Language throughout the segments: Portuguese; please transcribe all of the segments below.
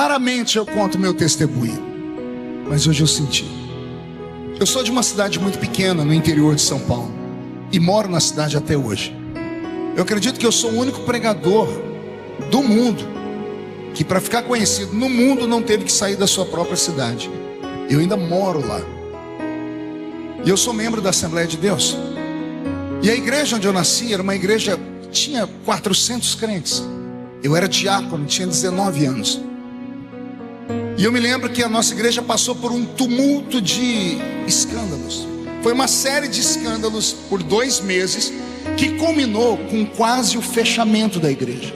Raramente eu conto meu testemunho, mas hoje eu senti. Eu sou de uma cidade muito pequena no interior de São Paulo e moro na cidade até hoje. Eu acredito que eu sou o único pregador do mundo que, para ficar conhecido no mundo, não teve que sair da sua própria cidade. Eu ainda moro lá. E eu sou membro da Assembleia de Deus. E a igreja onde eu nasci era uma igreja que tinha 400 crentes. Eu era diácono, tinha 19 anos. E eu me lembro que a nossa igreja passou por um tumulto de escândalos. Foi uma série de escândalos por 2 meses, que culminou com quase o fechamento da igreja.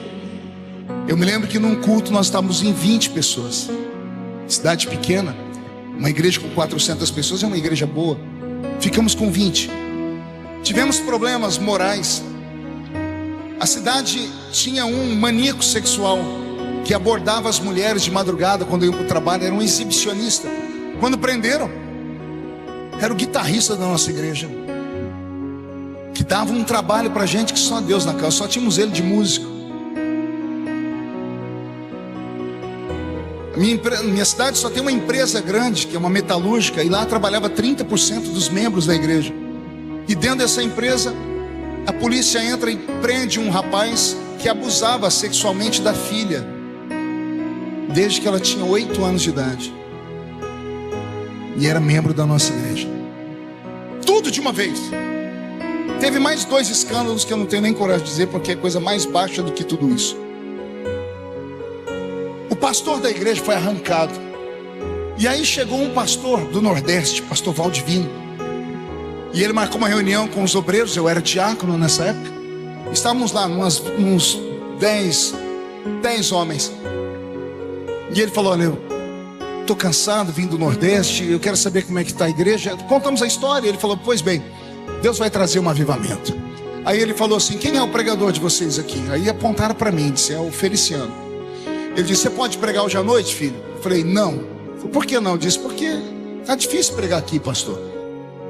Eu me lembro que num culto nós estávamos em 20 pessoas. Cidade pequena, uma igreja com 400 pessoas é uma igreja boa. Ficamos com 20. Tivemos problemas morais. A cidade tinha um maníaco sexual que abordava as mulheres de madrugada quando iam para o trabalho. Era um exibicionista. Quando prenderam, era o guitarrista da nossa igreja, que dava um trabalho para a gente que só Deus na casa. Só tínhamos ele de músico. Minha cidade só tem uma empresa grande, que é uma metalúrgica, e lá trabalhava 30% dos membros da igreja. E dentro dessa empresa, a polícia entra e prende um rapaz que abusava sexualmente da filha, desde que ela tinha 8 anos de idade, e era membro da nossa igreja. Tudo de uma vez. Teve mais 2 escândalos que eu não tenho nem coragem de dizer, porque é coisa mais baixa do que tudo isso. O pastor da igreja foi arrancado. E aí chegou um pastor do Nordeste, pastor Valdivino, e ele marcou uma reunião com os obreiros. Eu era diácono nessa época. Estávamos lá, uns 10 homens. E ele falou: olha, eu estou cansado, vim do Nordeste, eu quero saber como é que está a igreja. Contamos a história. Ele falou: pois bem, Deus vai trazer um avivamento. Aí ele falou assim: quem é o pregador de vocês aqui? Aí apontaram para mim, disse: é o Feliciano. Ele disse: você pode pregar hoje à noite, filho? Eu falei: não. Falei: por que não? Eu disse: porque está difícil pregar aqui, pastor.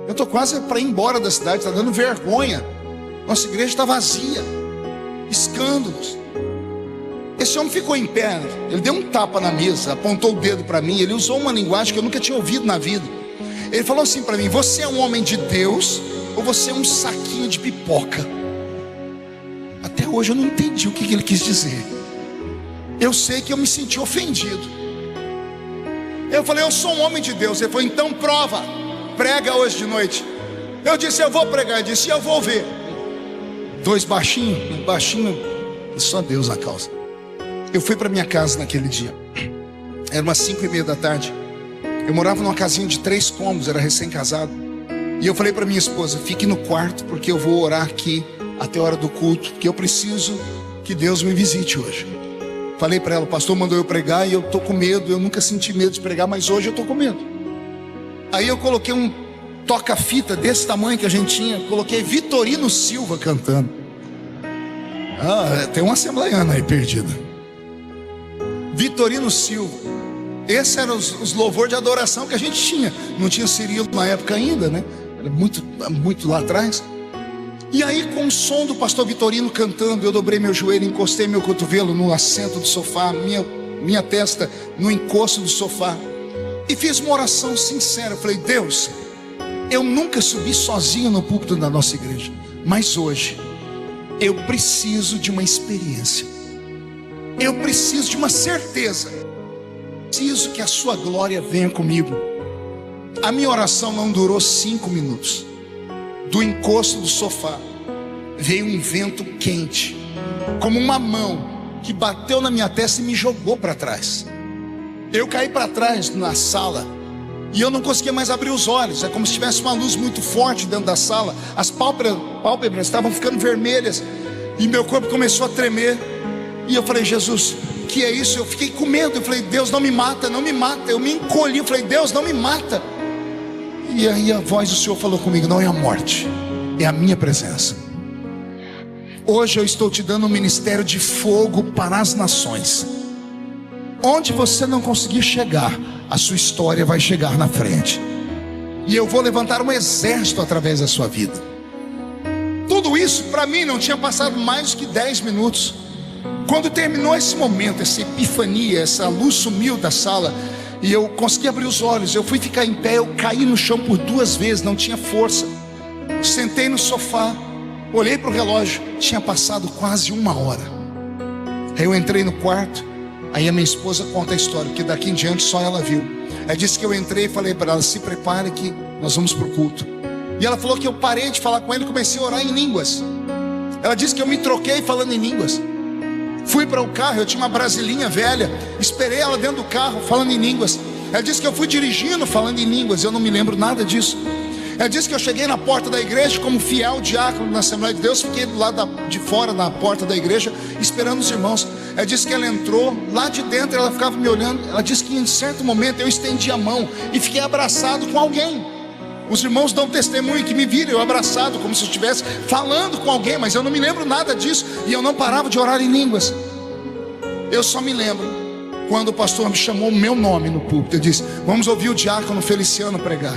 Eu estou quase para ir embora da cidade, está dando vergonha. Nossa igreja está vazia. Escândalos. Esse homem ficou em pé, ele deu um tapa na mesa, apontou o dedo para mim. Ele usou uma linguagem que eu nunca tinha ouvido na vida. Ele falou assim para mim: você é um homem de Deus ou você é um saquinho de pipoca? Até hoje eu não entendi o que ele quis dizer. Eu sei que eu me senti ofendido. Eu falei: eu sou um homem de Deus. Ele falou: então prova, prega hoje de noite. Eu disse: eu vou pregar. Ele disse: eu vou ver. 2 baixinho, só Deus na causa. Eu fui para minha casa naquele dia. Era umas 5:30 da tarde. Eu morava numa casinha de 3 cômodos, era recém-casado. E eu falei para minha esposa: fique no quarto, porque eu vou orar aqui até a hora do culto, que eu preciso que Deus me visite hoje. Falei para ela: o pastor mandou eu pregar e eu estou com medo. Eu nunca senti medo de pregar, mas hoje eu estou com medo. Aí eu coloquei um toca-fita desse tamanho que a gente tinha. Coloquei Vitorino Silva cantando. Tem um assembleiano aí perdido. Vitorino Silva. Esses eram os louvores de adoração que a gente tinha. Não tinha Cirilo na época ainda, né? Era muito lá atrás. E aí, com o som do pastor Vitorino cantando, eu dobrei meu joelho, encostei meu cotovelo no assento do sofá, minha testa no encosto do sofá, e fiz uma oração sincera. Eu falei: Deus, eu nunca subi sozinho no púlpito da nossa igreja, mas hoje eu preciso de uma experiência. Eu preciso de uma certeza. Preciso que a sua glória venha comigo. A minha oração não durou 5 minutos. Do encosto do sofá veio um vento quente, como uma mão que bateu na minha testa e me jogou para trás. Eu caí para trás na sala e eu não conseguia mais abrir os olhos. É como se tivesse uma luz muito forte dentro da sala. As pálpebras estavam ficando vermelhas e meu corpo começou a tremer. E eu falei: Jesus, que é isso? Eu fiquei com medo. Eu falei: Deus, não me mata, não me mata. Eu me encolhi, eu falei: Deus, não me mata. E aí a voz do Senhor falou comigo: não é a morte, é a minha presença. Hoje eu estou te dando um ministério de fogo para as nações. Onde você não conseguir chegar, a sua história vai chegar na frente. E eu vou levantar um exército através da sua vida. Tudo isso para mim não tinha passado mais do que 10 minutos. Quando terminou esse momento, essa epifania, essa luz sumiu da sala e eu consegui abrir os olhos. Eu fui ficar em pé, eu caí no chão por 2 vezes, não tinha força. Sentei no sofá, olhei para o relógio, tinha passado quase 1 hora. Aí eu entrei no quarto. Aí a minha esposa conta a história, que daqui em diante só ela viu. Ela disse que eu entrei e falei para ela: se prepare que nós vamos para o culto. E ela falou que eu parei de falar com ele e comecei a orar em línguas. Ela disse que eu me troquei falando em línguas. Fui para o carro, eu tinha uma brasilinha velha, esperei ela dentro do carro falando em línguas. Ela disse que eu fui dirigindo falando em línguas, eu não me lembro nada disso. Ela disse que eu cheguei na porta da igreja como fiel diácono na Assembleia de Deus. Fiquei do lado de fora na porta da igreja esperando os irmãos. Ela disse que ela entrou lá de dentro, ela ficava me olhando. Ela disse que em certo momento eu estendi a mão e fiquei abraçado com alguém. Os irmãos dão testemunho que me viram eu abraçado, como se eu estivesse falando com alguém, mas eu não me lembro nada disso. E eu não parava de orar em línguas. Eu só me lembro quando o pastor me chamou o meu nome no púlpito. Ele disse: vamos ouvir o diácono Feliciano pregar.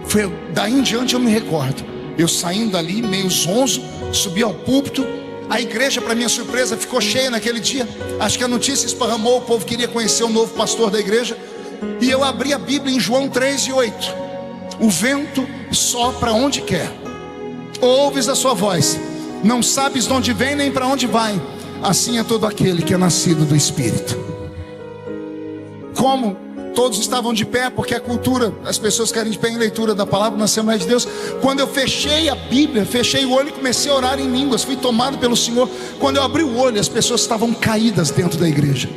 Foi daí em diante eu me recordo, eu saindo dali meio zonzo, subi ao púlpito. A igreja, para minha surpresa, ficou cheia naquele dia. Acho que a notícia esparramou, o povo queria conhecer o novo pastor da igreja. E eu abri a Bíblia em João 3:8. O vento sopra onde quer, ouves a sua voz, não sabes de onde vem nem para onde vai. Assim é todo aquele que é nascido do Espírito. Como todos estavam de pé, porque a cultura, as pessoas querem de pé em leitura da palavra na Assembleia de Deus. Quando eu fechei a Bíblia, fechei o olho e comecei a orar em línguas, fui tomado pelo Senhor. Quando eu abri o olho, as pessoas estavam caídas dentro da igreja.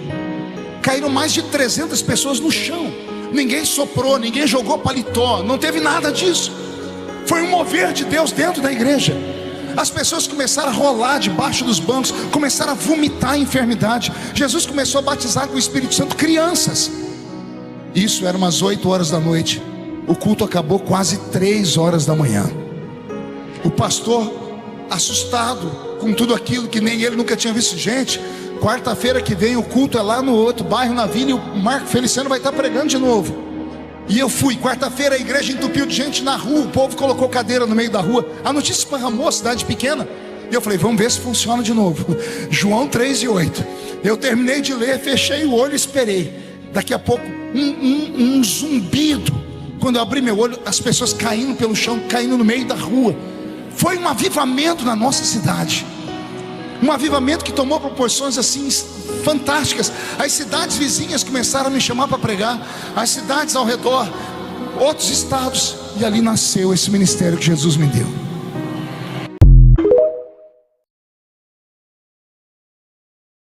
Caíram mais de 300 pessoas no chão. Ninguém soprou, ninguém jogou paletó, não teve nada disso. Foi um mover de Deus dentro da igreja. As pessoas começaram a rolar debaixo dos bancos, começaram a vomitar a enfermidade. Jesus começou a batizar com o Espírito Santo crianças. Isso era umas 8 horas da noite. O culto acabou quase 3 horas da manhã. O pastor, assustado com tudo aquilo que nem ele nunca tinha visto. Gente, quarta-feira que vem o culto é lá no outro bairro, na vila, e o Marco Feliciano vai estar pregando de novo. E eu fui, quarta-feira a igreja entupiu de gente na rua, o povo colocou cadeira no meio da rua. A notícia esparramou, cidade pequena. E eu falei: vamos ver se funciona de novo. João 3:8. Eu terminei de ler, fechei o olho e esperei. Daqui a pouco, um zumbido. Quando eu abri meu olho, as pessoas caindo pelo chão, caindo no meio da rua. Foi um avivamento na nossa cidade. Um avivamento que tomou proporções assim fantásticas. As cidades vizinhas começaram a me chamar para pregar. As cidades ao redor, outros estados. E ali nasceu esse ministério que Jesus me deu.